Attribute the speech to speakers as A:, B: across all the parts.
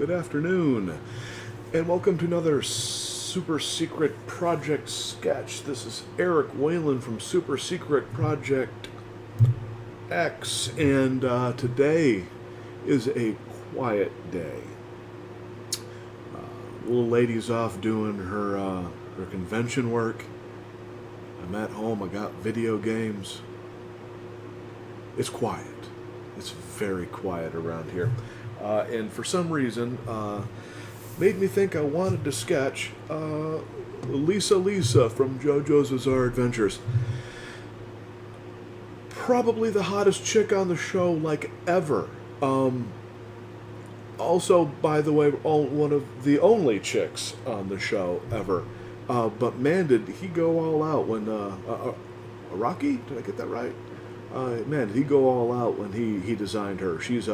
A: Good afternoon, and welcome to another Super Secret Project sketch. This is Eric Whalen from Super Secret Project X, and today is a quiet day. Little lady's off doing her convention work. I'm at home. I got video games. It's quiet. It's very quiet around here. And for some reason, made me think I wanted to sketch Lisa from JoJo's Bizarre Adventures. Probably the hottest chick on the show, like, ever. Also, by the way, one of the only chicks on the show ever. But man, did he go all out when Rocky? Did I get that right? Man, did he go all out when he designed her? She's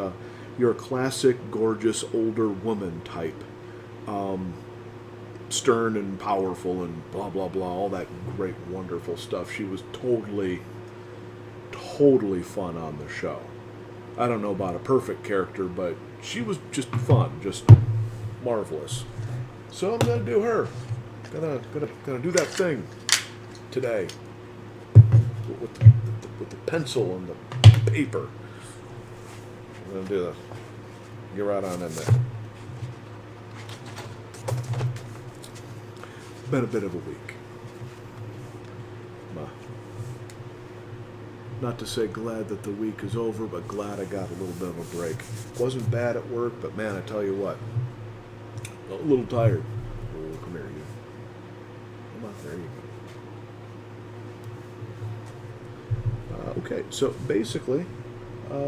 A: your classic, gorgeous, older woman type. Stern and powerful and blah, blah, blah. All that great, wonderful stuff. She was totally fun on the show. I don't know about a perfect character, but she was just fun, just marvelous. So I'm gonna do her. Gonna do that thing today with the pencil and the paper. I'm gonna do that. Get right on in there. Been a bit of a week. Not to say glad that the week is over, but glad I got a little bit of a break. Wasn't bad at work, but man, I tell you what, a little tired. Oh, come here, you. Come on, there you go. Okay, so basically,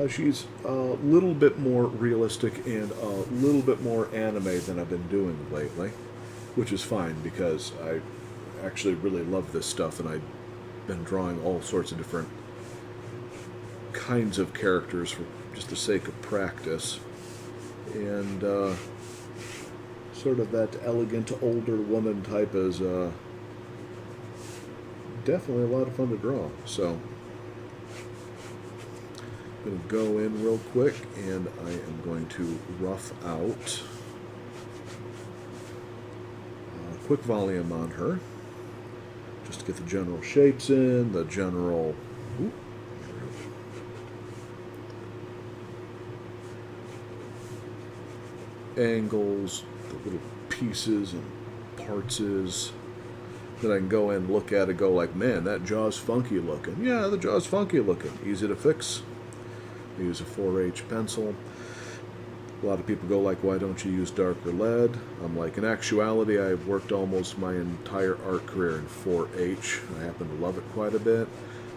A: she's a little bit more realistic and a little bit more anime than I've been doing lately, which is fine because I actually really love this stuff, and I've been drawing all sorts of different kinds of characters for just the sake of practice, and sort of that elegant older woman type is definitely a lot of fun to draw. So I'm going to go in real quick, and I am going to rough out a quick volume on her just to get the general shapes in, the general angles, the little pieces and partses. Then I can go in and look at it and go like, man, that jaw's funky looking. Yeah, the jaw's funky looking. Easy to fix. I use a 4H pencil. A lot of people go like, why don't you use darker lead? I'm like, in actuality, I've worked almost my entire art career in 4H. I happen to love it quite a bit.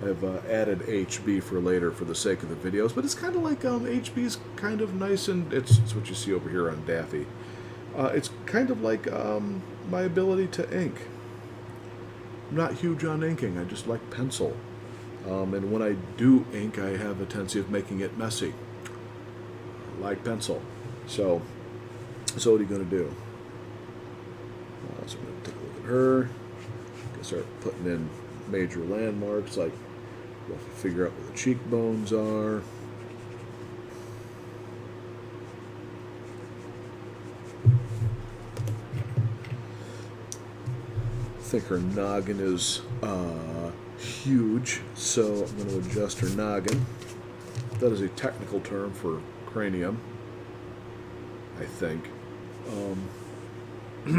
A: I've added HB for later for the sake of the videos, but it's kind of like HB's kind of nice, and it's what you see over here on Daffy. It's kind of like my ability to ink. I'm not huge on inking, I just like pencil. And when I do ink, I have a tendency of making it messy, like pencil. So what are you going to do? So I'm going to take a look at her, start putting in major landmarks, like we'll figure out where the cheekbones are. I think her noggin is huge, so I'm going to adjust her noggin. That is a technical term for cranium, I think. I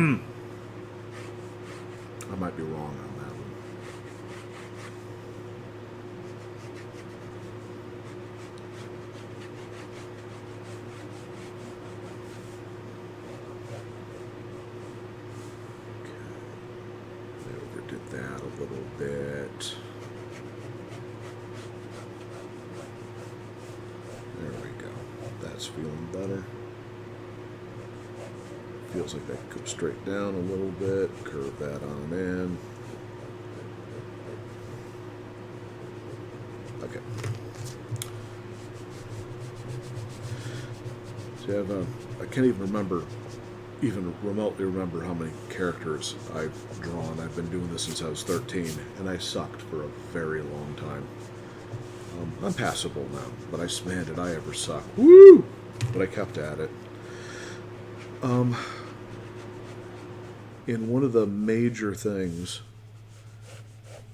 A: might be wrong on that one. Okay. I overdid that a little bit. There we go. That's feeling better. Feels like that could go straight down a little bit, curve that on in. Okay. So I can't even remotely remember how many characters I've drawn. I've been doing this since I was 13, and I sucked for a very long time. I'm passable now, but man, did I ever suck. Woo! But I kept at it. And one of the major things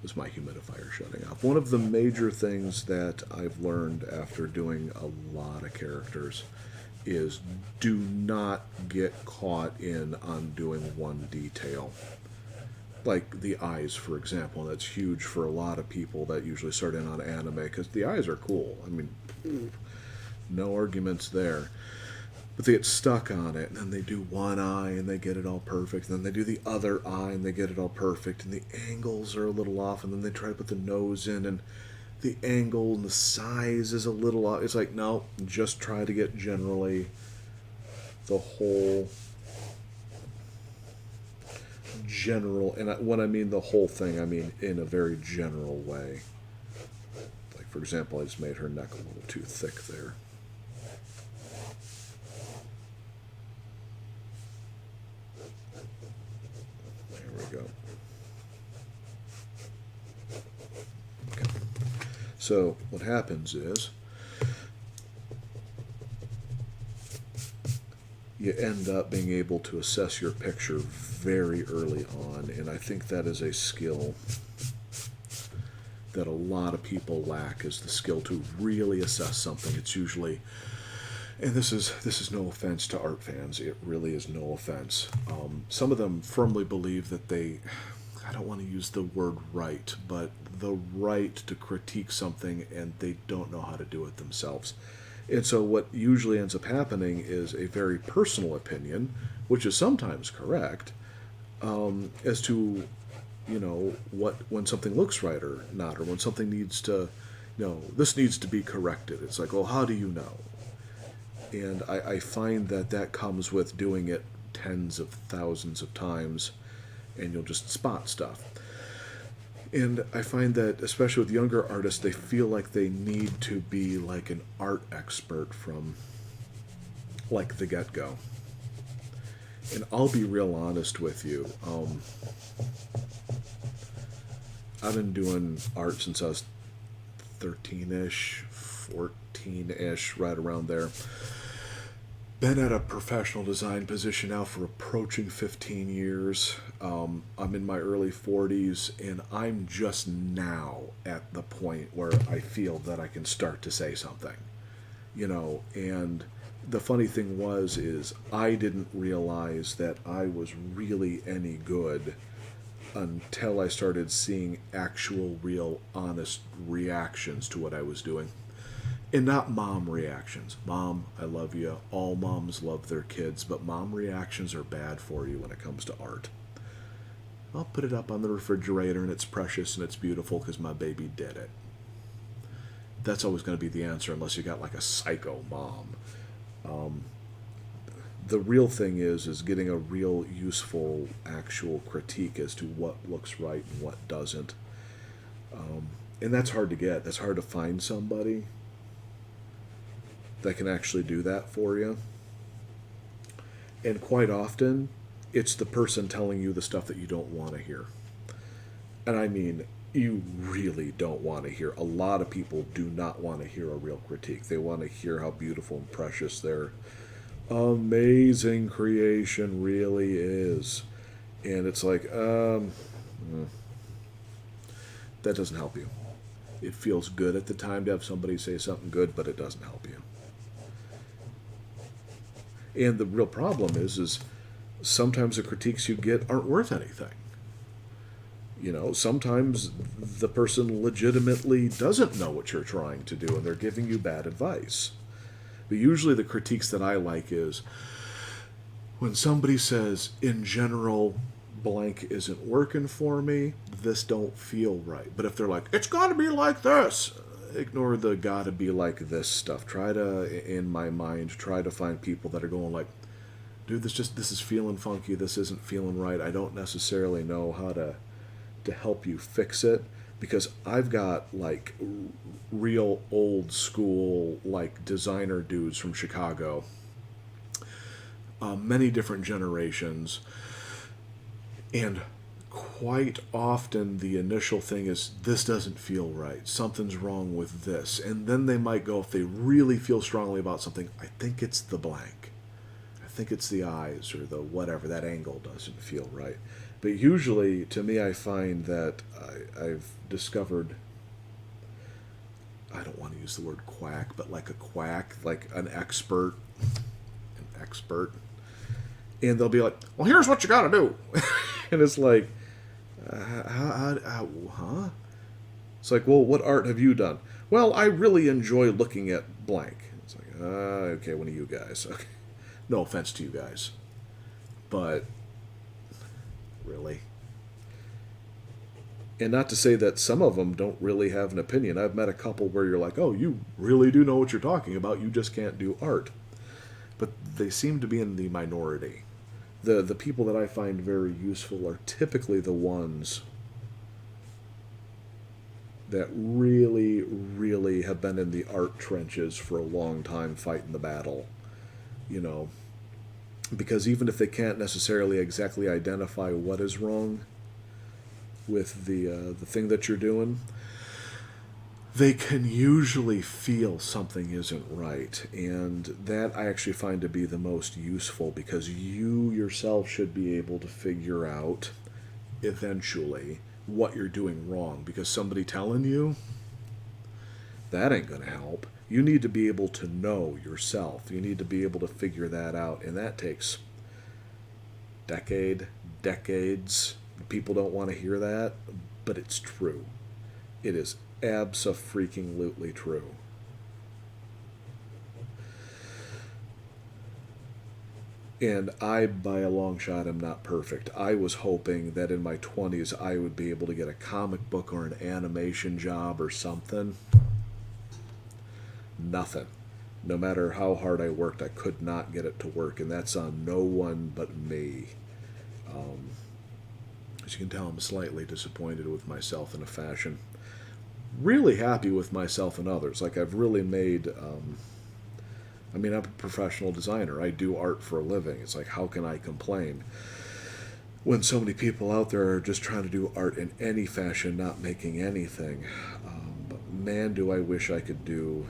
A: is my humidifier shutting off. One of the major things that I've learned after doing a lot of characters is do not get caught in on doing one detail. Like the eyes, for example. That's huge for a lot of people that usually start in on anime, because the eyes are cool. I mean, no arguments there. But they get stuck on it, and then they do one eye and they get it all perfect, and then they do the other eye and they get it all perfect, and the angles are a little off, and then they try to put the nose in, and the angle and the size is a little off. It's like, no, just try to get generally the whole general, and when I mean the whole thing, I mean in a very general way. Like, for example, I just made her neck a little too thick there. Go. Okay. So what happens is you end up being able to assess your picture very early on, and I think that is a skill that a lot of people lack, is the skill to really assess something. It's usually, and this is no offense to art fans, it really is no offense. Some of them firmly believe that I don't want to use the word right, but the right to critique something, and they don't know how to do it themselves. And so what usually ends up happening is a very personal opinion, which is sometimes correct, as to, when something looks right or not, or when something needs to, this needs to be corrected. It's like, well, how do you know? And I find that comes with doing it tens of thousands of times, and you'll just spot stuff. And I find that, especially with younger artists, they feel like they need to be like an art expert from, like, the get-go. And I'll be real honest with you. I've been doing art since I was 13-ish, 14-ish, right around there. Been at a professional design position now for approaching 15 years. I'm in my early 40s, and I'm just now at the point where I feel that I can start to say something, and the funny thing is I didn't realize that I was really any good until I started seeing actual, real, honest reactions to what I was doing. And not mom reactions. Mom, I love you. All moms love their kids, but mom reactions are bad for you when it comes to art. I'll put it up on the refrigerator, and it's precious and it's beautiful because my baby did it. That's always going to be the answer, unless you got like a psycho mom. The real thing is getting a real useful actual critique as to what looks right and what doesn't. And that's hard to get. That's hard to find somebody that can actually do that for you. And quite often, it's the person telling you the stuff that you don't want to hear. And I mean, you really don't want to hear. A lot of people do not want to hear a real critique. They want to hear how beautiful and precious their amazing creation really is. And it's like, that doesn't help you. It feels good at the time to have somebody say something good, but it doesn't help you. And the real problem is sometimes the critiques you get aren't worth anything. Sometimes the person legitimately doesn't know what you're trying to do, and they're giving you bad advice. But usually the critiques that I like is when somebody says, in general, blank isn't working for me, this don't feel right. But if they're like, it's got to be like this, ignore the gotta be like this stuff. Try to, in my mind, try to find people that are going like, dude, this is feeling funky, this isn't feeling right. I don't necessarily know how to help you fix it, because I've got like real old school like designer dudes from Chicago, many different generations, and quite often the initial thing is, this doesn't feel right, something's wrong with this, and then they might go, if they really feel strongly about something, I think it's the blank, think it's the eyes or the whatever, that angle doesn't feel right. But usually, to me, I find that I've discovered, I don't want to use the word quack, but like a quack, like an expert, and they'll be like, well, here's what you got to do. And it's like, huh? It's like, well, what art have you done? Well, I really enjoy looking at blank. It's like, okay, one of you guys. Okay. No offense to you guys. But, really? And not to say that some of them don't really have an opinion. I've met a couple where you're like, oh, you really do know what you're talking about. You just can't do art. But they seem to be in the minority. The people that I find very useful are typically the ones that really, really have been in the art trenches for a long time fighting the battle. You know, because even if they can't necessarily exactly identify what is wrong with the thing that you're doing, they can usually feel something isn't right. And that I actually find to be the most useful, because you yourself should be able to figure out eventually what you're doing wrong, because somebody telling you, that ain't going to help. You need to be able to know yourself. You need to be able to figure that out, and that takes decades. People don't want to hear that, but it's true. It is abso-freaking-lutely true. And I, by a long shot, am not perfect. I was hoping that in my 20s I would be able to get a comic book or an animation job or something. Nothing. No matter how hard I worked, I could not get it to work, and that's on no one but me. As you can tell, I'm slightly disappointed with myself in a fashion. Really happy with myself and others. Like, I've really made... I'm a professional designer. I do art for a living. It's like, how can I complain when so many people out there are just trying to do art in any fashion, not making anything? But man, do I wish I could do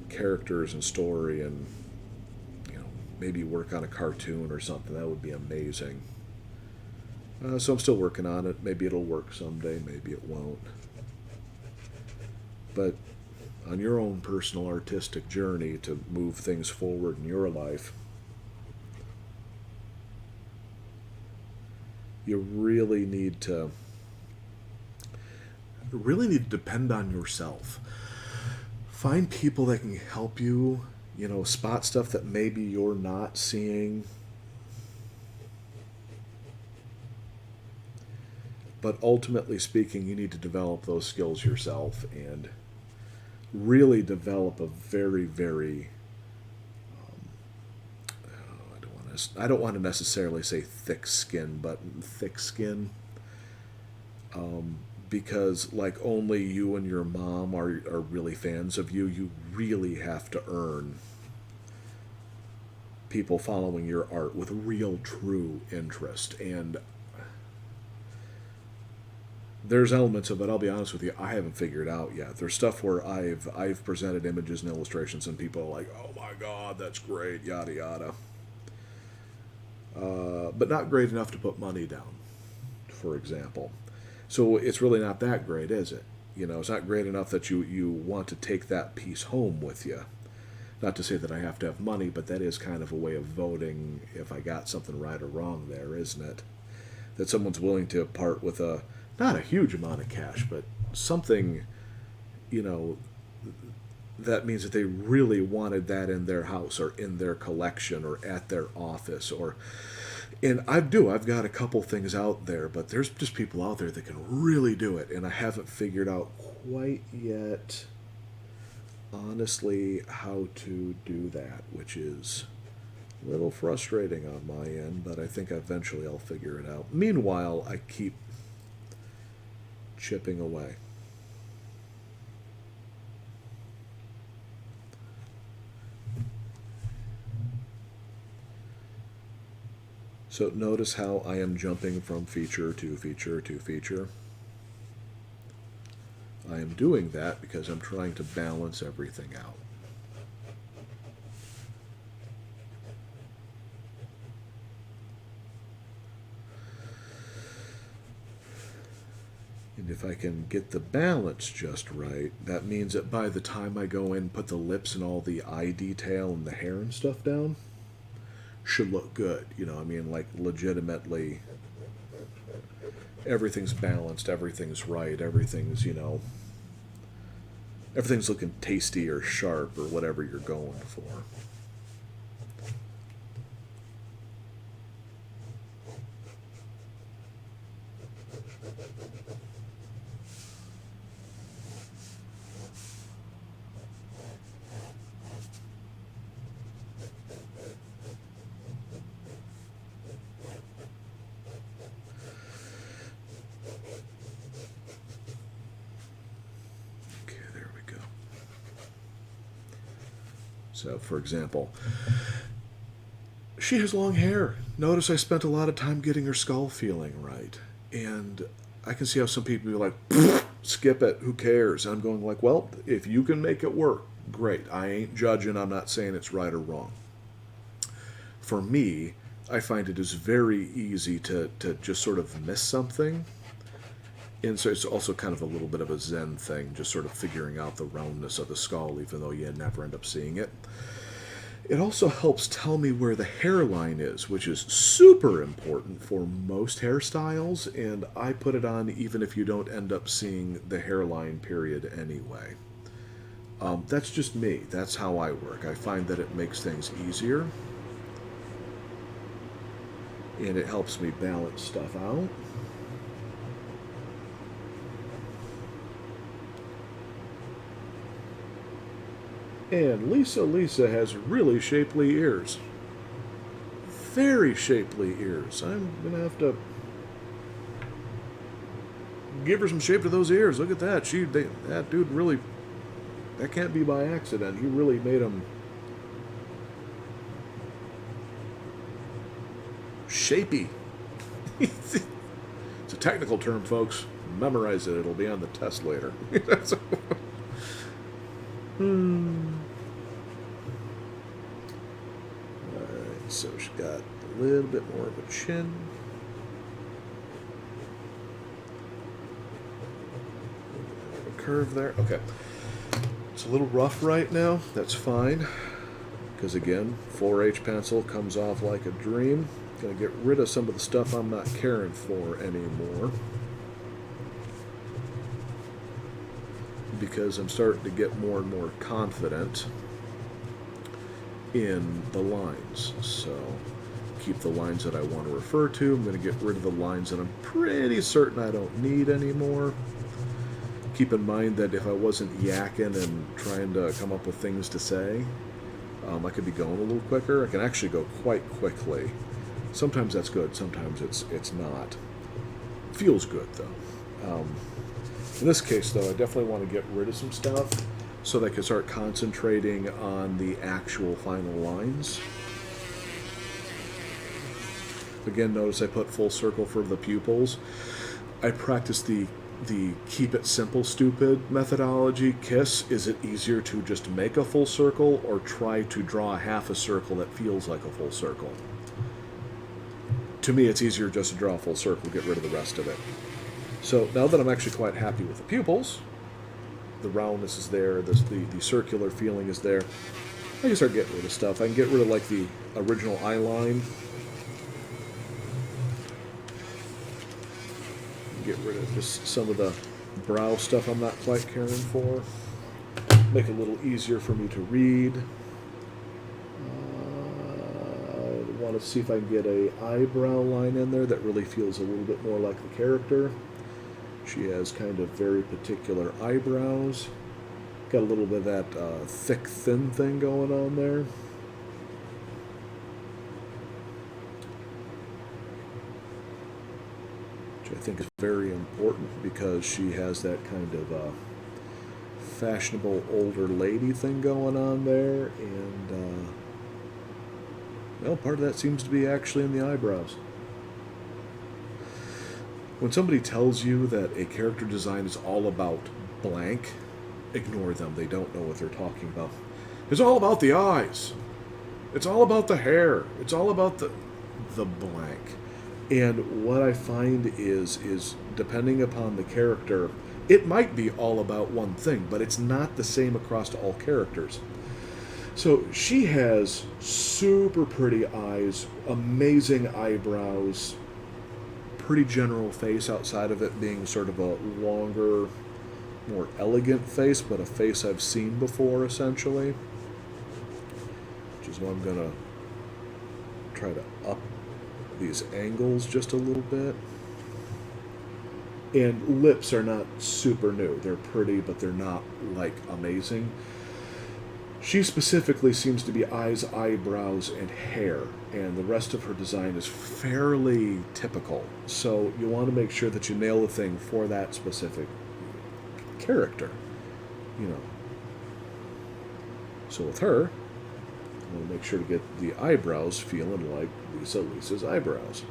A: characters and story and, maybe work on a cartoon or something. That would be amazing. So I'm still working on it. Maybe it'll work someday. Maybe it won't. But on your own personal artistic journey to move things forward in your life, you really need to depend on yourself. Find people that can help you, spot stuff that maybe you're not seeing. But ultimately speaking, you need to develop those skills yourself and really develop a very, very, I don't want to necessarily say thick skin, but thick skin, because like only you and your mom are really fans of you. You really have to earn people following your art with real, true interest. And there's elements of it, I'll be honest with you, I haven't figured out yet. There's stuff where I've presented images and illustrations and people are like, oh my god, that's great, yada yada. But not great enough to put money down, for example. So it's really not that great, is it? It's not great enough that you want to take that piece home with you. Not to say that I have to have money, but that is kind of a way of voting if I got something right or wrong there, isn't it? That someone's willing to part with not a huge amount of cash, but something, that means that they really wanted that in their house or in their collection or at their office. And I've got a couple things out there, but there's just people out there that can really do it, and I haven't figured out quite yet, honestly, how to do that, which is a little frustrating on my end, but I think eventually I'll figure it out. Meanwhile, I keep chipping away. So notice how I am jumping from feature to feature to feature. I am doing that because I'm trying to balance everything out. if I can get the balance just right, that means that by the time I go in and put the lips and all the eye detail and the hair and stuff down, should look good. You know, I mean, like, legitimately, everything's balanced, everything's right, everything's, you know, everything's looking tasty or sharp or whatever you're going for. So, for example, she has long hair. Notice I spent a lot of time getting her skull feeling right. And I can see how some people be like, skip it, who cares? And I'm going like, well, if you can make it work, great. I ain't judging, I'm not saying it's right or wrong. For me, I find it is very easy to just sort of miss something. And so it's also kind of a little bit of a Zen thing, just sort of figuring out the roundness of the skull, even though you never end up seeing it. It also helps tell me where the hairline is, which is super important for most hairstyles, and I put it on even if you don't end up seeing the hairline period anyway. That's just me. That's how I work. I find that it makes things easier, and it helps me balance stuff out. And Lisa has really shapely ears. Very shapely ears. I'm going to have to give her some shape to those ears. Look at that. That dude really, that can't be by accident. He really made them shapy. It's a technical term, folks. Memorize it. It'll be on the test later. Alright, so she's got a little bit more of a chin. A curve there. Okay. It's a little rough right now. That's fine. Because again, 4H pencil comes off like a dream. Gonna get rid of some of the stuff I'm not caring for anymore. Because I'm starting to get more and more confident in the lines. So keep the lines that I want to refer to. I'm going to get rid of the lines that I'm pretty certain I don't need anymore. Keep in mind that if I wasn't yakking and trying to come up with things to say, I could be going a little quicker. I can actually go quite quickly. Sometimes that's good, sometimes it's not. Feels good though. In this case, though, I definitely want to get rid of some stuff so that I can start concentrating on the actual final lines. Again, notice I put full circle for the pupils. I practice the keep it simple, stupid methodology. KISS, is it easier to just make a full circle or try to draw half a circle that feels like a full circle? To me, it's easier just to draw a full circle, get rid of the rest of it. So now that I'm actually quite happy with the pupils, the roundness is there, the circular feeling is there, I can start getting rid of stuff. I can get rid of like the original eye line. Get rid of just some of the brow stuff I'm not quite caring for. Make it a little easier for me to read. I want to see if I can get an eyebrow line in there that really feels a little bit more like the character. She has kind of very particular eyebrows. Got a little bit of that thick, thin thing going on there. Which I think is very important because she has that kind of fashionable older lady thing going on there. And, well, part of that seems to be actually in the eyebrows. When somebody tells you that a character design is all about blank, ignore them. They don't know what they're talking about. It's all about the eyes. It's all about the hair. It's all about the blank. And what I find is depending upon the character, it might be all about one thing, but it's not the same across all characters. So she has super pretty eyes, amazing eyebrows, pretty general face outside of it being sort of a longer, more elegant face, but a face I've seen before, essentially. Which is why I'm going to try to up these angles just a little bit. And lips are not super new. They're pretty, but they're not, like, amazing. She specifically seems to be eyes, eyebrows, and hair, and the rest of her design is fairly typical. So you want to make sure that you nail the thing for that specific character, you know. So with her, I want to make sure to get the eyebrows feeling like Lisa's eyebrows.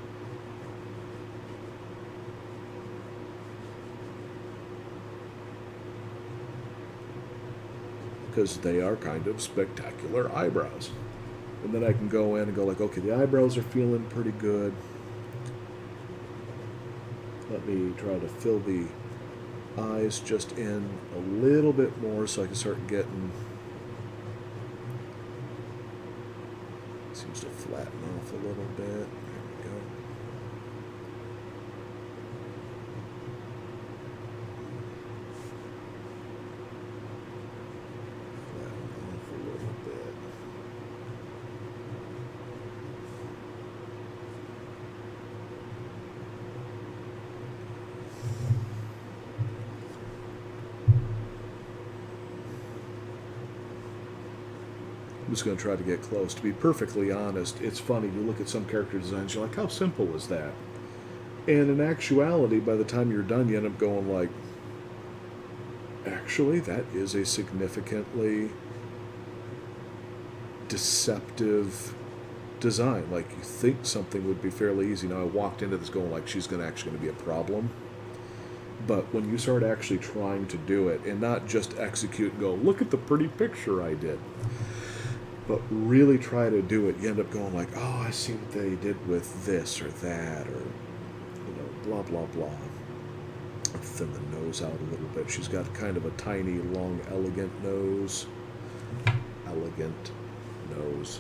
A: Because they are kind of spectacular eyebrows. And then I can go in and go like, okay, the eyebrows are feeling pretty good. Let me try to fill the eyes just in a little bit more so I can start getting... Seems to flatten off a little bit. There we go. I'm just going to try to get close. To be perfectly honest, it's funny. You look at some character designs, you're like, how simple is that? And in actuality, by the time you're done, you end up going like, actually, that is a significantly deceptive design. Like, you think something would be fairly easy. Now, I walked into this going like, she's actually going to be a problem. But when you start actually trying to do it, and not just execute and go, look at the pretty picture I did, but really try to do it, you end up going like, oh, I see what they did with this or that, or, you know, blah, blah, blah. Thin the nose out a little bit. She's got kind of a tiny, long, elegant nose. Elegant nose.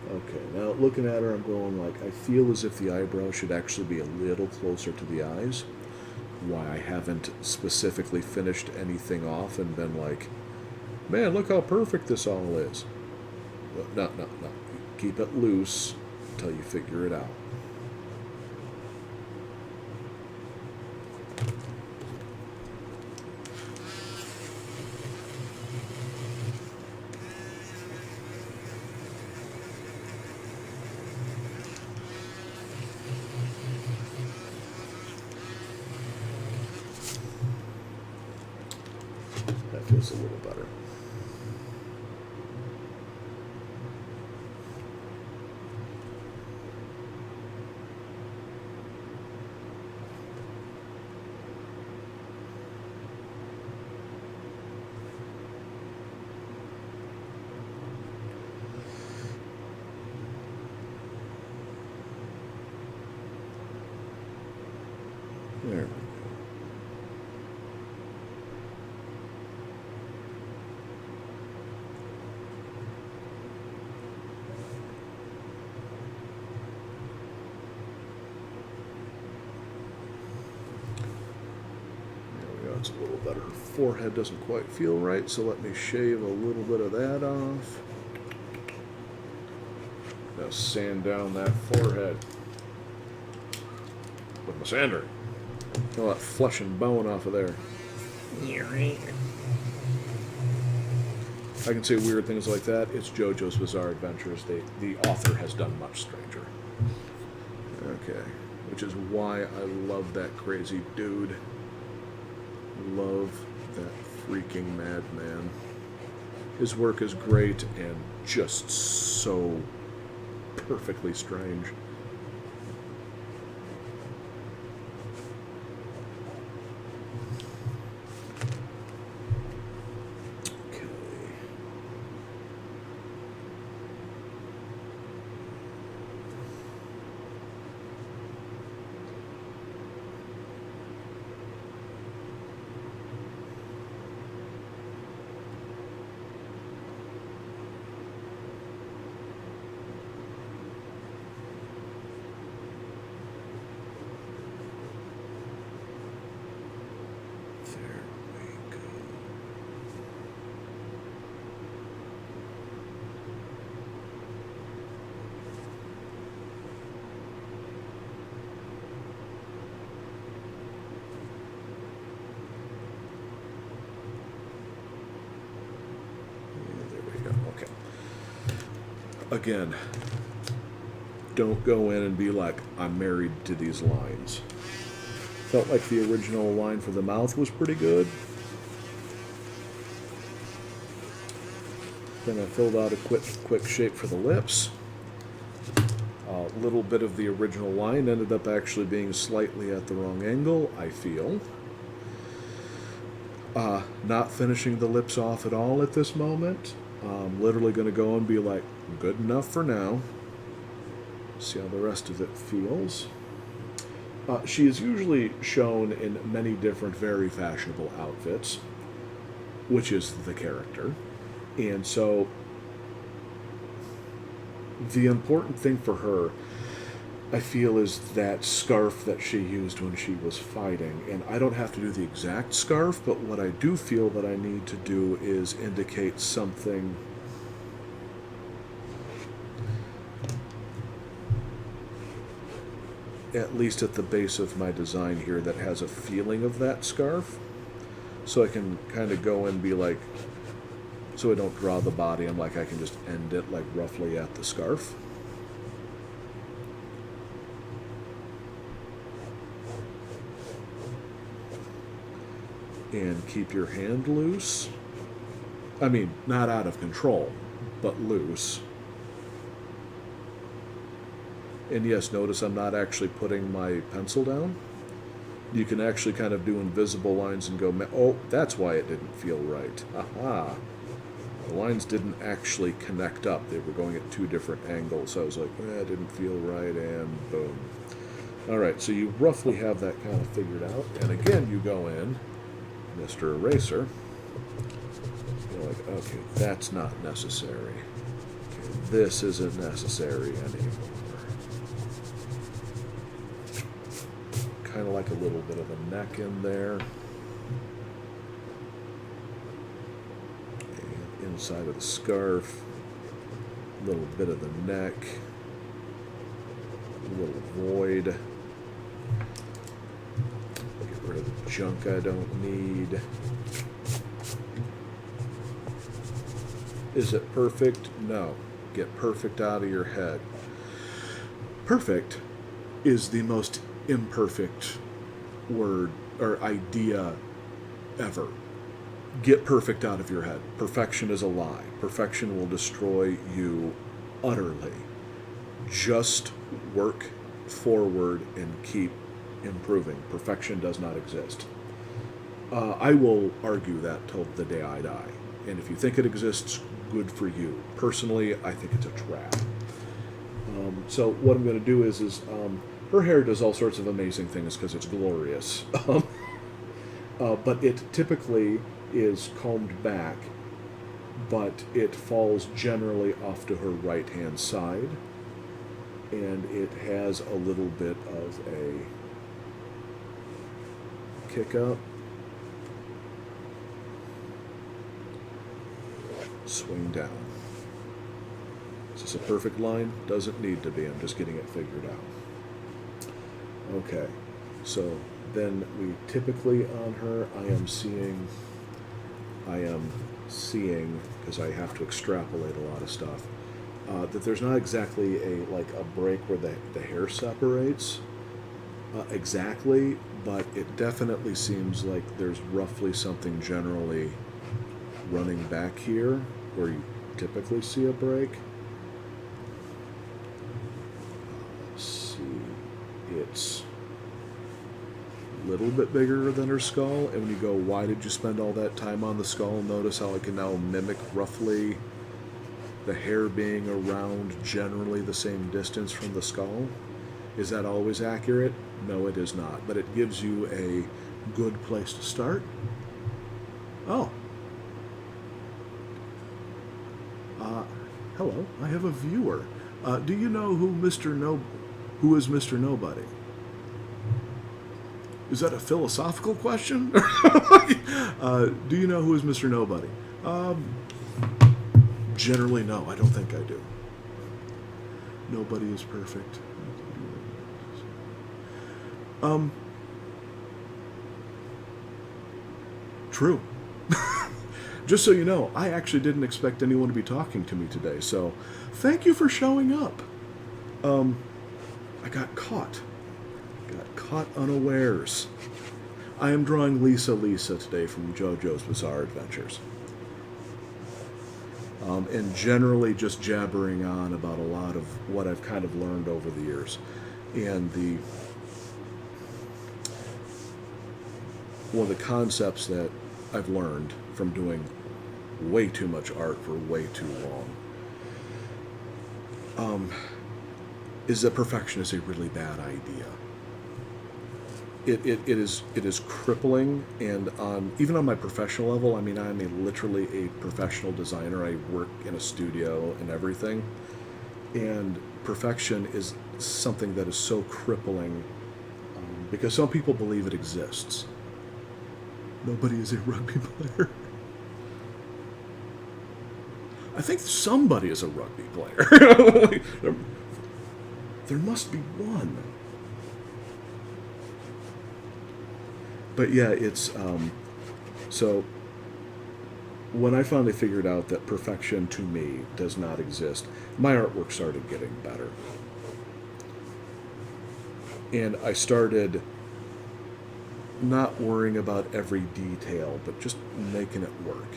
A: Okay, now looking at her, I'm going like, I feel as if the eyebrow should actually be a little closer to the eyes. Why I haven't specifically finished anything off and been like, man, look how perfect this all is. No. Keep it loose until you figure it out. That feels a little better. There we go. It's a little better. Her forehead doesn't quite feel right, so let me shave a little bit of that off. Now sand down that forehead with my sander. All that flesh and bone off of there. I can say weird things like that. It's JoJo's Bizarre Adventures. The author has done much stranger. Okay. Which is why I love that crazy dude. love that freaking madman. His work is great and just so perfectly strange. Again, don't go in and be like, I'm married to these lines. Felt like the original line for the mouth was pretty good. Then I filled out a quick shape for the lips. A little bit of the original line ended up actually being slightly at the wrong angle, I feel. Not finishing the lips off at all at this moment. I'm literally going to go and be like, good enough for now. See how the rest of it feels. She is usually shown in many different, very fashionable outfits, which is the character. And so, the important thing for her, I feel, is that scarf that she used when she was fighting. And I don't have to do the exact scarf, but what I do feel that I need to do is indicate something at least at the base of my design here that has a feeling of that scarf. So I can kind of go and be like, so I don't draw the body, I'm like, I can just end it like roughly at the scarf. And keep your hand loose. I mean, not out of control, but loose. And yes, notice I'm not actually putting my pencil down. You can actually kind of do invisible lines and go, oh, that's why it didn't feel right. Aha. The lines didn't actually connect up. They were going at two different angles. So I was like, it didn't feel right, and boom. All right, so you roughly have that kind of figured out. And again, you go in, Mr. Eraser. You're like, okay, that's not necessary. Okay, this isn't necessary anymore. Kind of like a little bit of a neck in there. And inside of the scarf, a little bit of the neck, a little void. Get rid of the junk I don't need. Is it perfect? No. Get perfect out of your head. Perfect is the most imperfect word or idea ever. Get perfect out of your head. Perfection is a lie. Perfection will destroy you utterly. Just work forward and keep improving. Perfection does not exist. I will argue that till the day I die. And if you think it exists, good for you. Personally, I think it's a trap. So what I'm going to do is her hair does all sorts of amazing things because it's glorious. But it typically is combed back, but it falls generally off to her right-hand side, and it has a little bit of a kick up, swing down. Is this a perfect line? Doesn't need to be. I'm just getting it figured out. Okay, so then we typically on her, I am seeing, because I have to extrapolate a lot of stuff, that there's not exactly a break where the hair separates. exactly, but it definitely seems like there's roughly something generally running back here where you typically see a break. Let's see, it's a little bit bigger than her skull, and when you go, why did you spend all that time on the skull? Notice how I can now mimic roughly the hair being around generally the same distance from the skull. Is that always accurate? No, it is not, but it gives you a good place to start. Oh. Hello, I have a viewer. Do you know who who is Mr. Nobody? Is that a philosophical question? Do you know who is Mr. Nobody? Generally, no. I don't think I do. Nobody is perfect. True. Just so you know, I actually didn't expect anyone to be talking to me today, so thank you for showing up. I got caught. Got caught unawares. I am drawing Lisa today from JoJo's Bizarre Adventures. And generally just jabbering on about a lot of what I've kind of learned over the years. And one of the concepts that I've learned from doing way too much art for way too long is that perfection is a really bad idea. It is crippling, and even on my professional level, I mean, I'm literally a professional designer. I work in a studio and everything, and perfection is something that is so crippling because some people believe it exists. Nobody is a rugby player. I think somebody is a rugby player. There must be one. But yeah, it's so when I finally figured out that perfection to me does not exist, my artwork started getting better. And I started not worrying about every detail, but just making it work.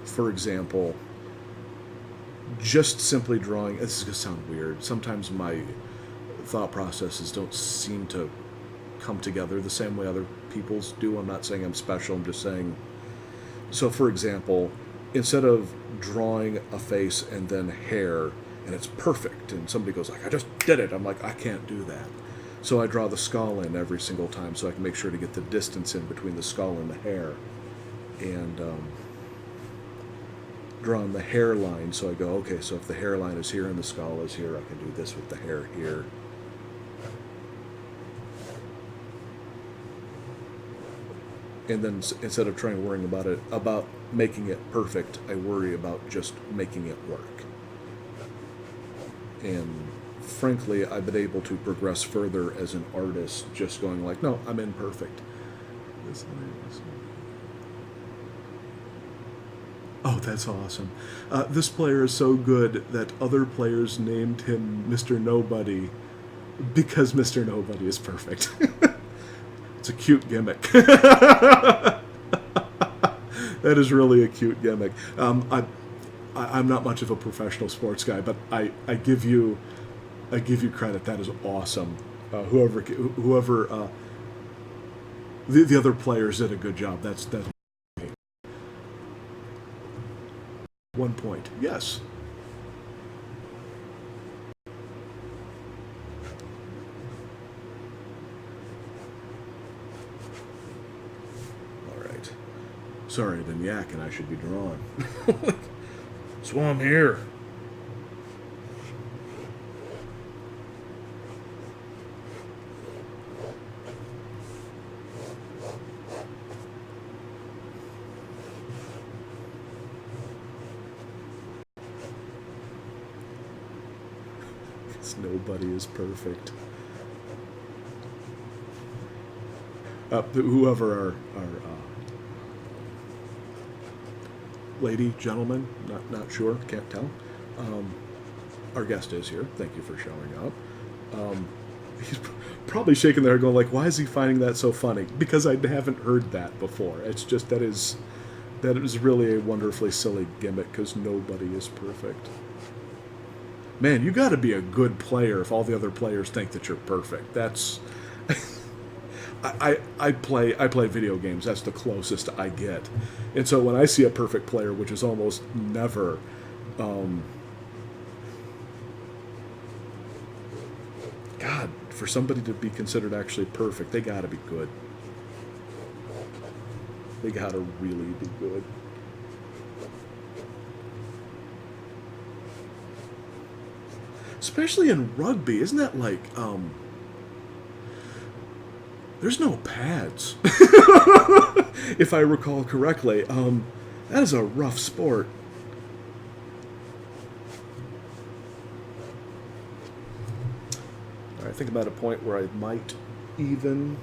A: For example, just simply drawing, this is going to sound weird, sometimes my thought processes don't seem to come together the same way other people's do. I'm not saying I'm special, I'm just saying, so for example, instead of drawing a face and then hair and it's perfect and somebody goes like, I just did it, I'm like, I can't do that. So I draw the skull in every single time so I can make sure to get the distance in between the skull and the hair. And drawing the hairline, so I go, okay, so if the hairline is here and the skull is here, I can do this with the hair here. And then instead of worrying about making it perfect, I worry about just making it work. And frankly, I've been able to progress further as an artist just going like, no, I'm imperfect. Oh, that's awesome. This player is so good that other players named him Mr. Nobody because Mr. Nobody is perfect. It's a cute gimmick. That is really a cute gimmick. I'm not much of a professional sports guy, but I give you credit. That is awesome. Whoever the other players did a good job. That's 1 point. Yes. Sorry, I've been yakking. I should be drawing. That's why I'm here. Because nobody is perfect. Whoever our lady, gentleman, not sure, can't tell. Our guest is here. Thank you for showing up. He's probably shaking their head going like, why is he finding that so funny? Because I haven't heard that before. It's just that is really a wonderfully silly gimmick because nobody is perfect. Man, you got to be a good player if all the other players think that you're perfect. That's I play video games. That's the closest I get, and so when I see a perfect player, which is almost never, God, for somebody to be considered actually perfect, they got to be good. They got to really be good. Especially in rugby, isn't that like, there's no pads, if I recall correctly. That is a rough sport. All right, I think I'm at a point where I might even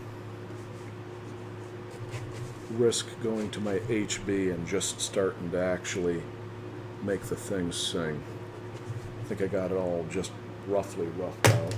A: risk going to my HB and just starting to actually make the thing sing. I think I got it all just roughly roughed out.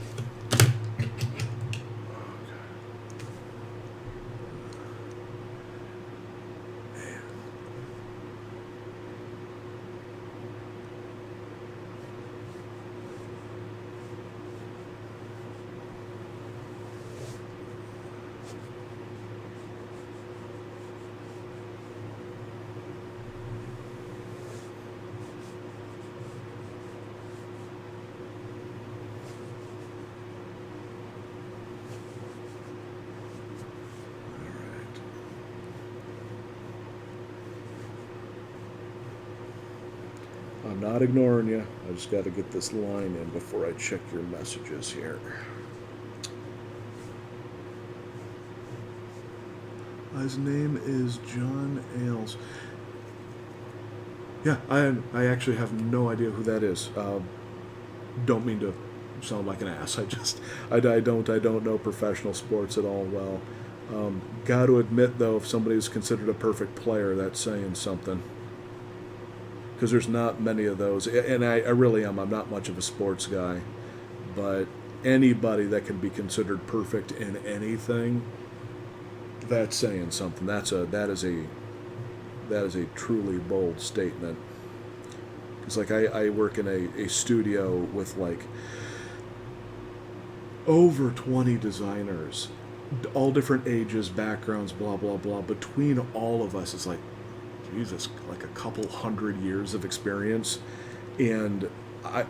A: I'm not ignoring you. I just got to get this line in before I check your messages here. His name is John Ailes. Yeah, I actually have no idea who that is. Don't mean to sound like an ass. I don't know professional sports at all well. Got to admit though, if somebody's considered a perfect player, that's saying something. Because there's not many of those, and I really am. I'm not much of a sports guy, but anybody that can be considered perfect in anything, that's saying something. That is a truly bold statement. Because like I work in a studio with like over 20 designers, all different ages, backgrounds, blah blah blah. Between all of us, it's like, Jesus, like a couple hundred years of experience, and I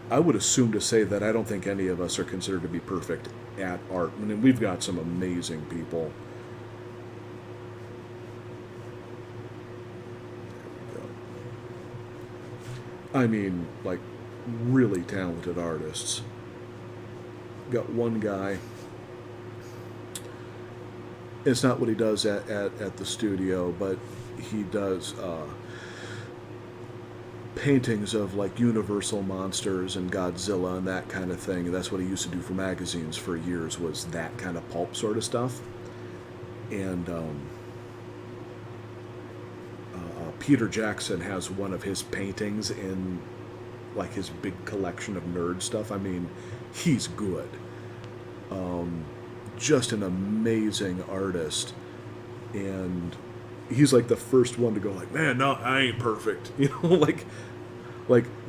A: would assume to say that I don't think any of us are considered to be perfect at art. I mean, we've got some amazing people. There we go. I mean, like, really talented artists. Got one guy. It's not what he does at the studio, but he does paintings of like Universal monsters and Godzilla and that kind of thing. That's what he used to do for magazines for years, was that kind of pulp sort of stuff. And Peter Jackson has one of his paintings in like his big collection of nerd stuff. I mean, he's good. Just an amazing artist, and he's like the first one to go like, man, no, I ain't perfect, you know, like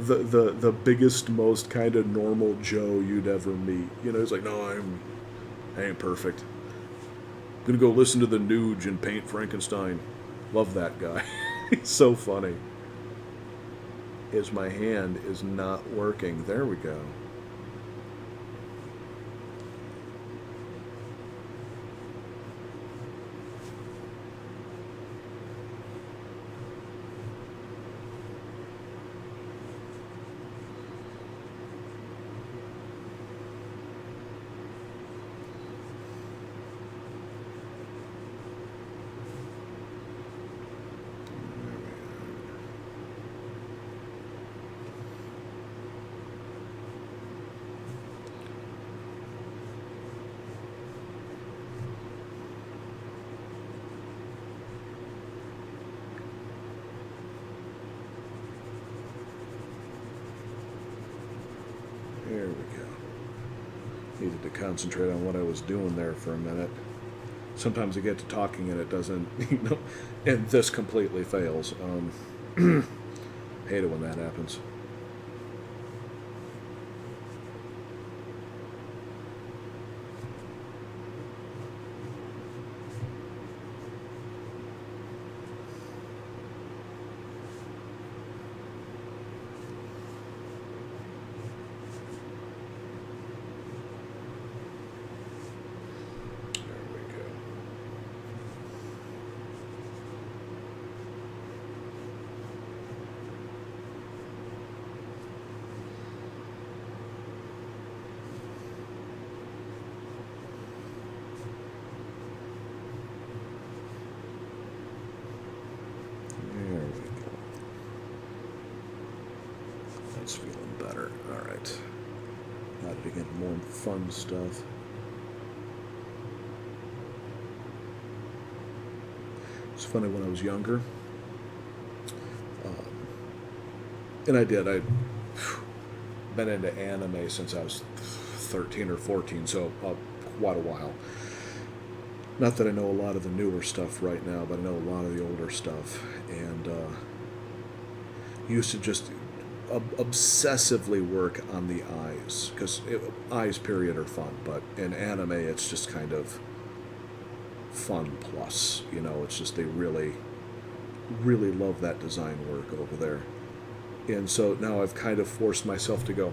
A: the biggest, most kind of normal Joe you'd ever meet, you know. He's like, no, I ain't perfect. I'm gonna go listen to the Nuge and paint Frankenstein. Love that guy. He's so funny. My hand is not working. There we go. There we go. Needed to concentrate on what I was doing there for a minute. Sometimes I get to talking and it doesn't, and this completely fails. Hate it when that happens. Feeling better. All right. Got it again. More fun stuff. It's funny when I was younger, and I'd been into anime since I was 13 or 14, so quite a while. Not that I know a lot of the newer stuff right now, but I know a lot of the older stuff, and used to just obsessively work on the eyes, because eyes period are fun, but in anime it's just kind of fun plus, it's just they really love that design work over there. And so now I've kind of forced myself to go,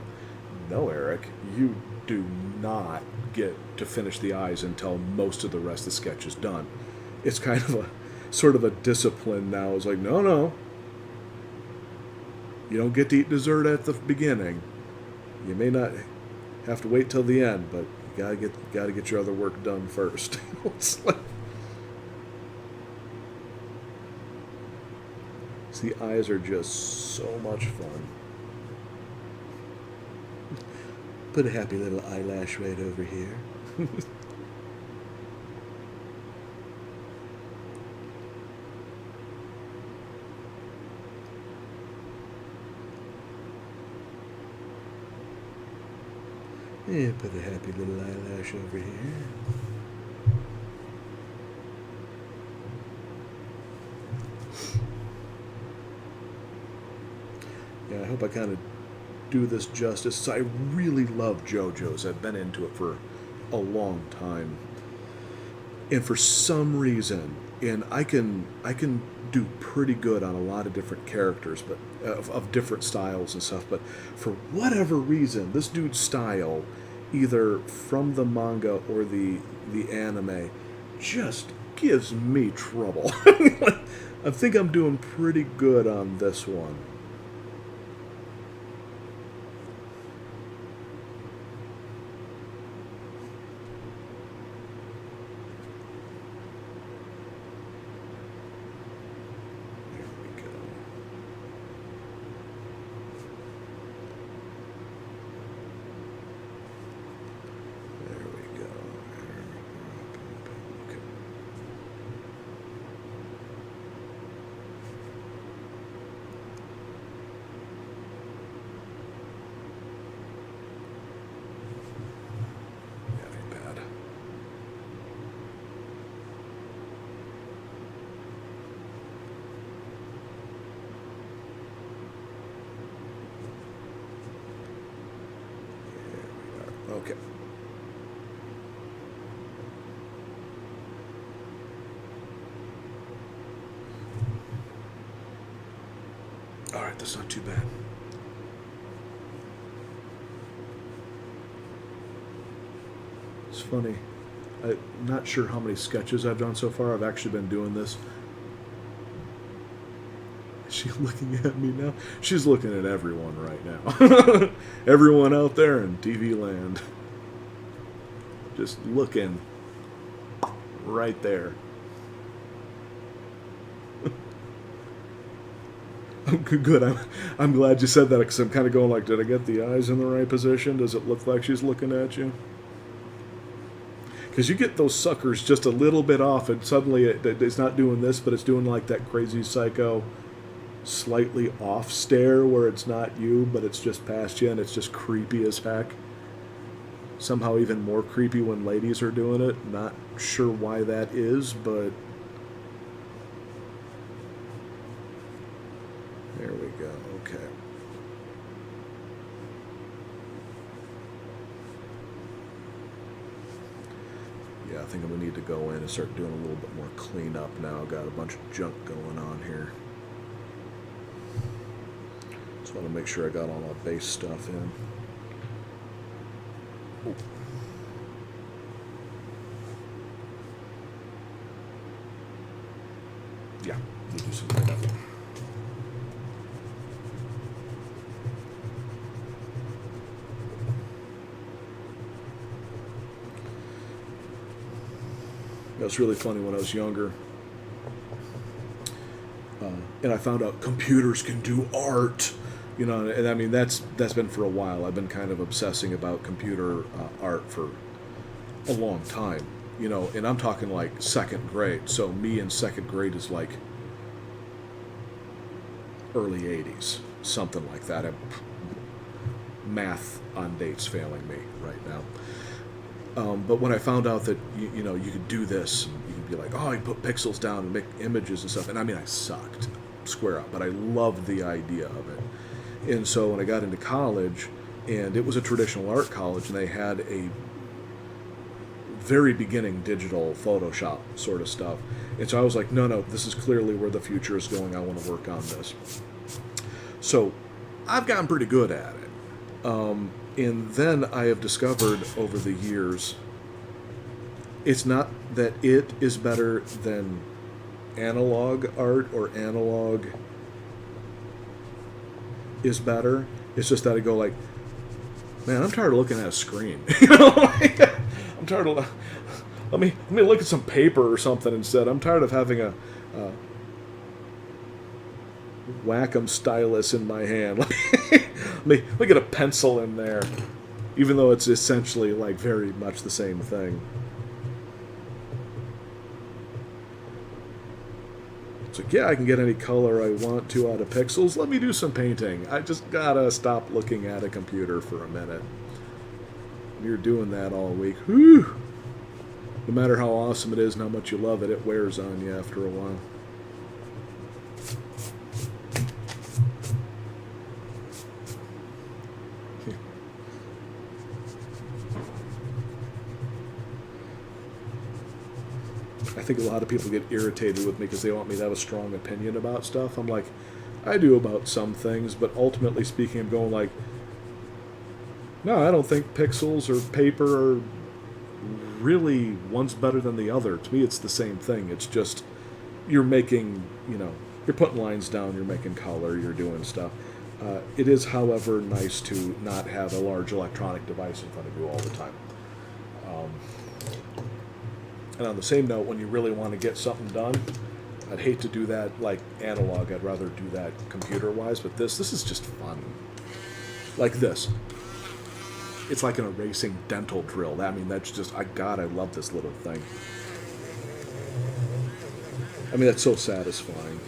A: no, Eric, you do not get to finish the eyes until most of the rest of the sketch is done. It's kind of a sort of a discipline now. It's like, no, you don't get to eat dessert at the beginning. You may not have to wait till the end, but you gotta get your other work done first. It's like, the eyes are just so much fun. Put a happy little eyelash right over here. Yeah, put a happy little eyelash over here. Yeah, I hope I kind of do this justice. I really love JoJo's. I've been into it for a long time. And for some reason, and I can do pretty good on a lot of different characters, but of different styles and stuff, but for whatever reason, this dude's style, either from the manga or the anime, just gives me trouble. I think I'm doing pretty good on this one. Okay. All right, that's not too bad. It's funny. I'm not sure how many sketches I've done so far. I've actually been doing this. Is she looking at me now? She's looking at everyone right now. Everyone out there in TV land. Just looking right there. Good. I'm glad you said that, because I'm kind of going like, did I get the eyes in the right position? Does it look like she's looking at you? Because you get those suckers just a little bit off, and suddenly it's not doing this, but it's doing like that crazy psycho, slightly off stare where it's not you, but it's just past you, and it's just creepy as heck. somehow even more creepy when ladies are doing it. Not sure why that is, but there we go. Okay. Yeah, I think I'm gonna need to go in and start doing a little bit more cleanup now. Got a bunch of junk going on here. Just want to make sure I got all my base stuff in. Ooh. Yeah, we'll do some cleanup. It was really funny when I was younger, and I found out computers can do art. You know, and I mean that's been for a while. I've been kind of obsessing about computer art for a long time. You know, and I'm talking like second grade. So me in second grade is like early '80s, something like that. Math on dates failing me right now. But when I found out that you know you could do this, you could be like, oh, you put pixels down and make images and stuff. And I mean, I sucked square up, but I loved the idea of it. And so when I got into college, and it was a traditional art college, and they had a very beginning digital Photoshop sort of stuff. And so I was like, no, this is clearly where the future is going. I want to work on this. So I've gotten pretty good at it. And then I have discovered over the years, it's not that it is better than analog art or analog is better. It's just that I go like, man, I'm tired of looking at a screen. You know, I'm tired of. Let me look at some paper or something instead. I'm tired of having a Wacom stylus in my hand. Let me get a pencil in there, even though it's essentially like very much the same thing. It's like, yeah, I can get any color I want to out of pixels. Let me do some painting. I just gotta stop looking at a computer for a minute. You're doing that all week. Whew. No matter how awesome it is and how much you love it, it wears on you after a while. I think a lot of people get irritated with me because they want me to have a strong opinion about stuff. I'm like, I do about some things, but ultimately speaking, I'm going like, no, I don't think pixels or paper are really one's better than the other. To me, it's the same thing. It's just you're making, you know, you're putting lines down, you're making color, you're doing stuff. It is, however, nice to not have a large electronic device in front of you all the time. And on the same note, when you really want to get something done, I'd hate to do that like analog. I'd rather do that computer-wise. But this is just fun. Like this. It's like an erasing dental drill. I mean, that's just, I love this little thing. I mean, that's so satisfying.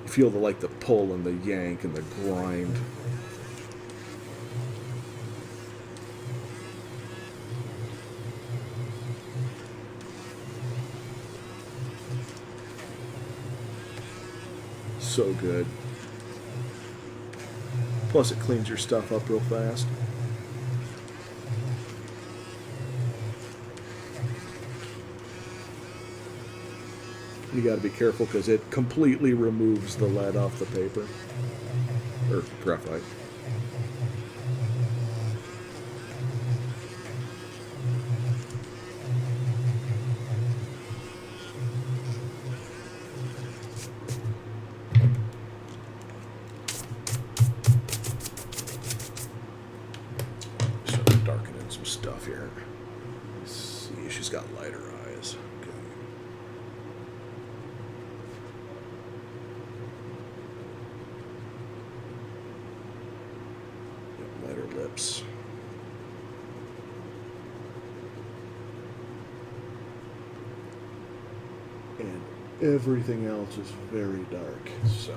A: You feel the pull and the yank and the grind. So good. Plus, it cleans your stuff up real fast. You got to be careful because it completely removes the lead off the paper or graphite. Stuff here. Let's see, she's got lighter eyes. Okay. Lighter lips. And everything else is very dark, so.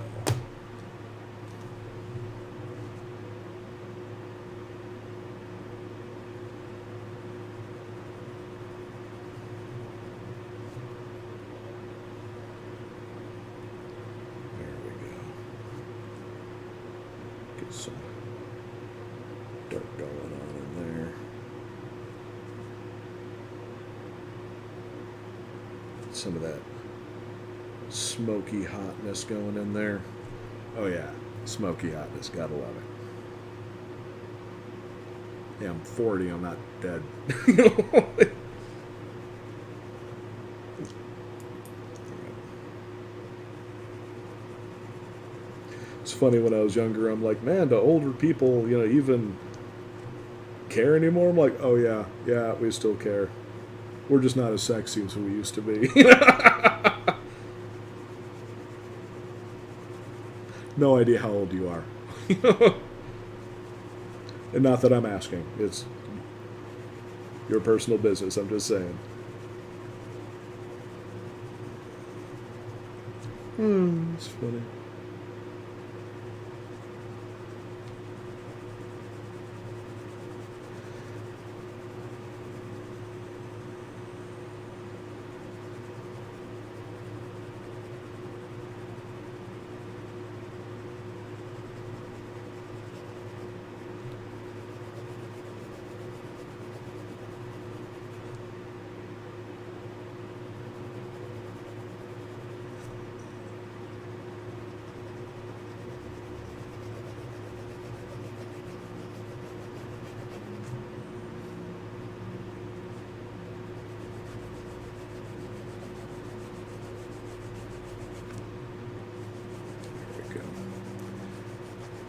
A: Get some dark going on in there. Some of that smoky hotness going in there. Oh yeah, smoky hotness, gotta love it. Yeah, I'm 40, I'm not dead. It's funny, when I was younger, I'm like, man, do older people, even care anymore? I'm like, oh yeah, we still care. We're just not as sexy as we used to be. No idea how old you are. And not that I'm asking. It's your personal business. I'm just saying. It's funny.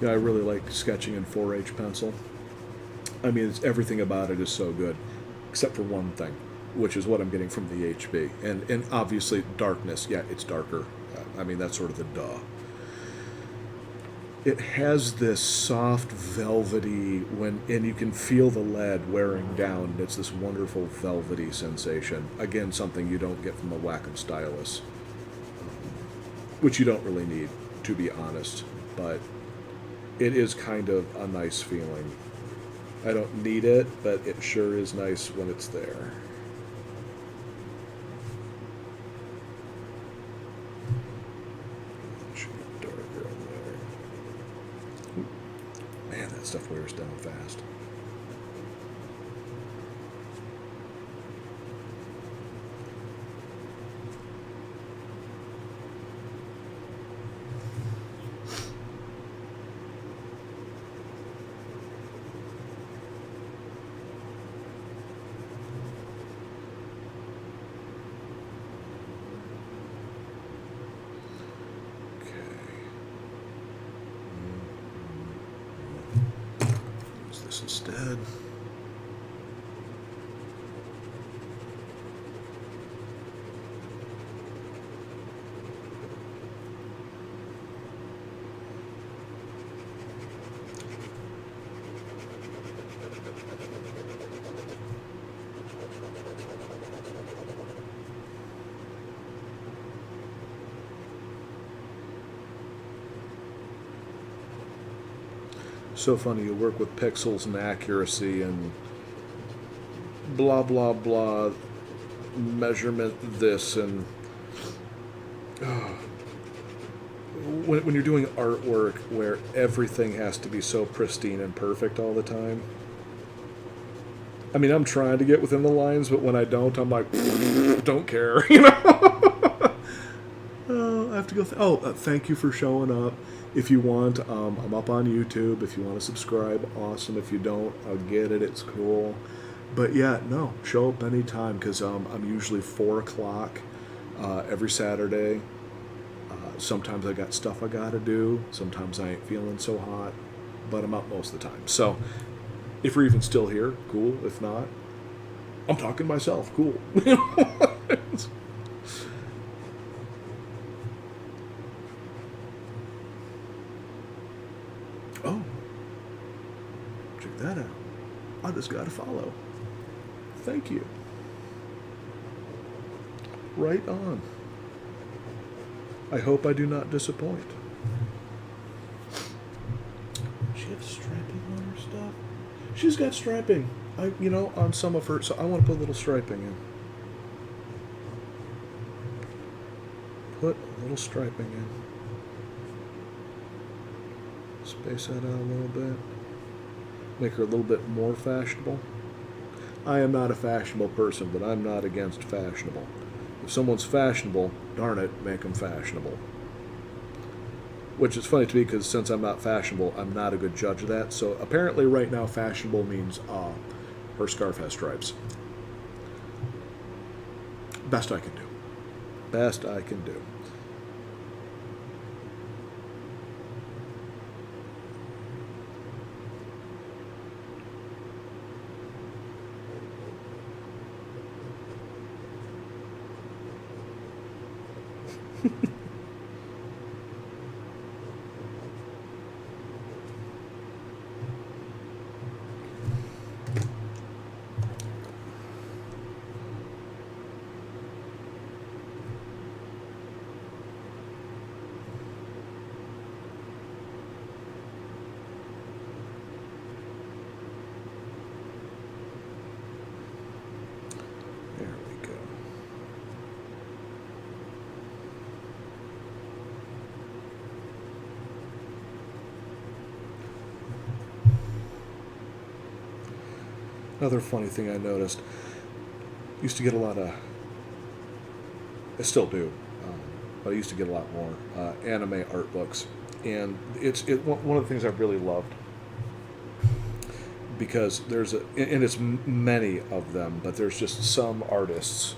A: Yeah, I really like sketching in 4H pencil. I mean, everything about it is so good, except for one thing, which is what I'm getting from the HB. And obviously, darkness. Yeah, it's darker. I mean, that's sort of the duh. It has this soft, velvety, and you can feel the lead wearing down. It's this wonderful, velvety sensation. Again, something you don't get from a Wacom stylus, which you don't really need, to be honest. But it is kind of a nice feeling. I don't need it, but it sure is nice when it's there. Should be darker in there. Man, that stuff wears down fast. Instead. So funny, you work with pixels and accuracy and blah blah blah, measurement this, and when you're doing artwork where everything has to be so pristine and perfect all the time. I mean, I'm trying to get within the lines, but when I don't, I'm like, don't care, Oh, I have to go. Thank you for showing up. If you want, I'm up on YouTube. If you want to subscribe, awesome. If you don't, I'll get it. It's cool. But yeah, no, show up anytime, because I'm usually 4 o'clock every Saturday. Sometimes I got stuff I got to do. Sometimes I ain't feeling so hot. But I'm up most of the time. So if you're even still here, cool. If not, I'm talking to myself. Cool. Oh, check that out. I just got to follow. Thank you. Right on. I hope I do not disappoint. Does she have striping on her stuff? She's got striping. On some of her, so I want to put a little striping in. Put a little striping in. Space that out a little bit. Make her a little bit more fashionable. I am not a fashionable person, but I'm not against fashionable. If someone's fashionable, darn it, make them fashionable. Which is funny to me because since I'm not fashionable, I'm not a good judge of that. So apparently right now fashionable means her scarf has stripes. Best I can do. Best I can do. Another funny thing I noticed, used to get a lot of, I still do, but I used to get a lot more anime art books, and it's one of the things I've really loved, because there's and it's many of them, but there's just some artists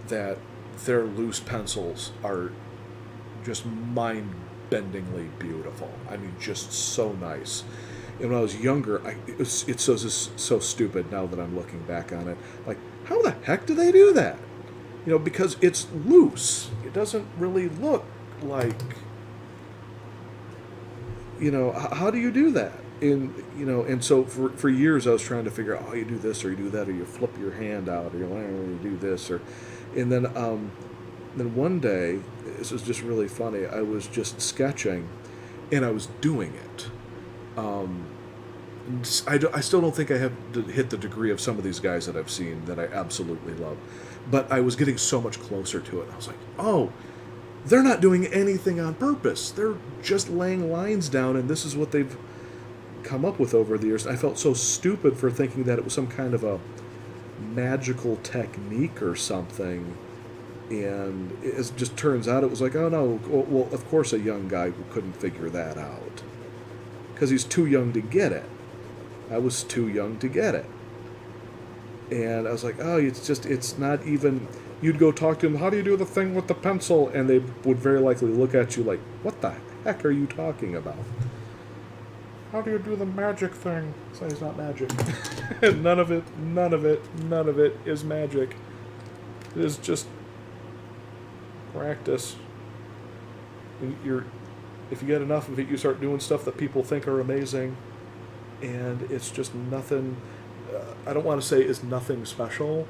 A: that their loose pencils are just mind-bendingly beautiful. I mean, just so nice. And when I was younger, it's so stupid now that I'm looking back on it. Like, how the heck do they do that? You know, because it's loose. It doesn't really look like, you know, how do you do that? And so for years I was trying to figure out, oh, you do this or you do that, or you flip your hand out, or you do this, and then one day, this was just really funny. I was just sketching, and I was doing it. I still don't think I have hit the degree of some of these guys that I've seen that I absolutely love, but I was getting so much closer to it. I was like, oh, they're not doing anything on purpose. They're just laying lines down, and this is what they've come up with over the years. I felt so stupid for thinking that it was some kind of a magical technique or something, and it just turns out it was like, oh no, well, of course a young guy couldn't figure that out, because he's too young to get it. I was too young to get it. And I was like, oh, it's not even... You'd go talk to them, how do you do the thing with the pencil? And they would very likely look at you like, what the heck are you talking about? How do you do the magic thing? So it's not magic. none of it is magic. It is just practice. If you get enough of it, you start doing stuff that people think are amazing, and it's just nothing. I don't want to say it's nothing special,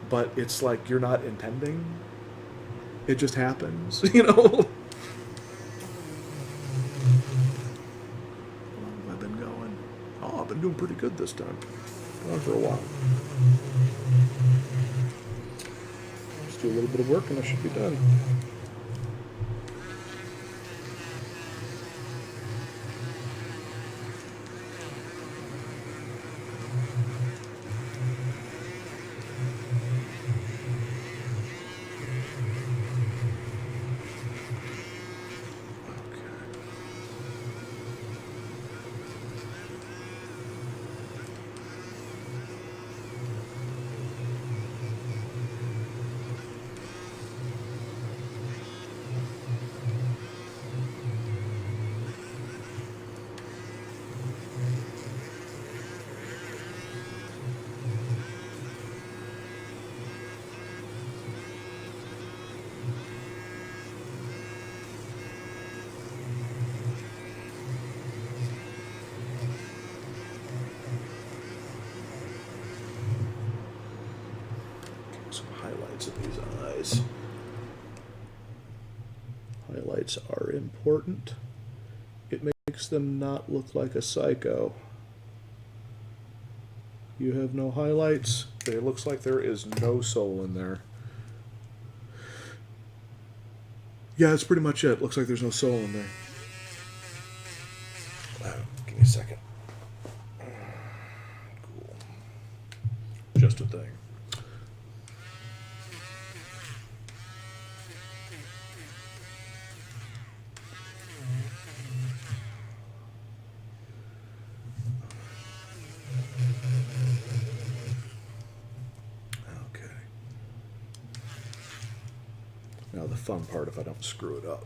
A: but it's like you're not intending. It just happens, you know. How long have I been going? Oh, I've been doing pretty good this time. Going for a while. Just do a little bit of work and I should be done. Highlights of these eyes. Highlights are important. It makes them not look like a psycho. You have no highlights. It looks like there is no soul in there. Yeah, that's pretty much it. Looks like there's no soul in there. Okay. a second. Cool. Just a thing. Now the fun part if I don't screw it up.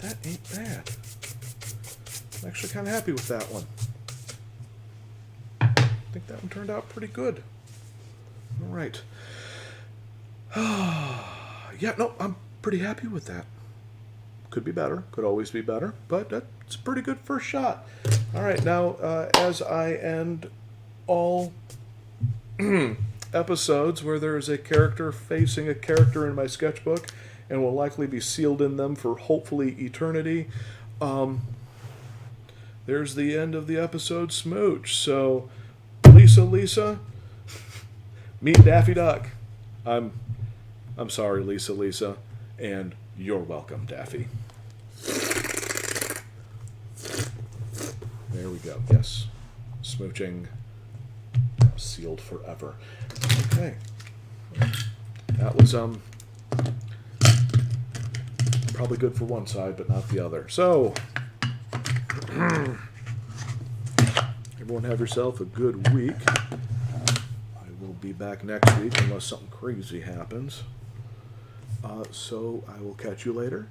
A: That ain't bad. I'm actually kind of happy with that one. I think that one turned out pretty good. All right. Yeah, no, I'm pretty happy with that. Could be better. Could always be better. But that's a pretty good first shot. All right, now, as I end all episodes where there is a character facing a character in my sketchbook, and will likely be sealed in them for hopefully eternity. There's the end of the episode smooch. So, Lisa, meet Daffy Duck. I'm sorry, Lisa, and you're welcome, Daffy. There we go. Yes, smooching sealed forever. Okay, that was probably good for one side, but not the other. So, everyone have yourself a good week. I will be back next week unless something crazy happens. So I will catch you later.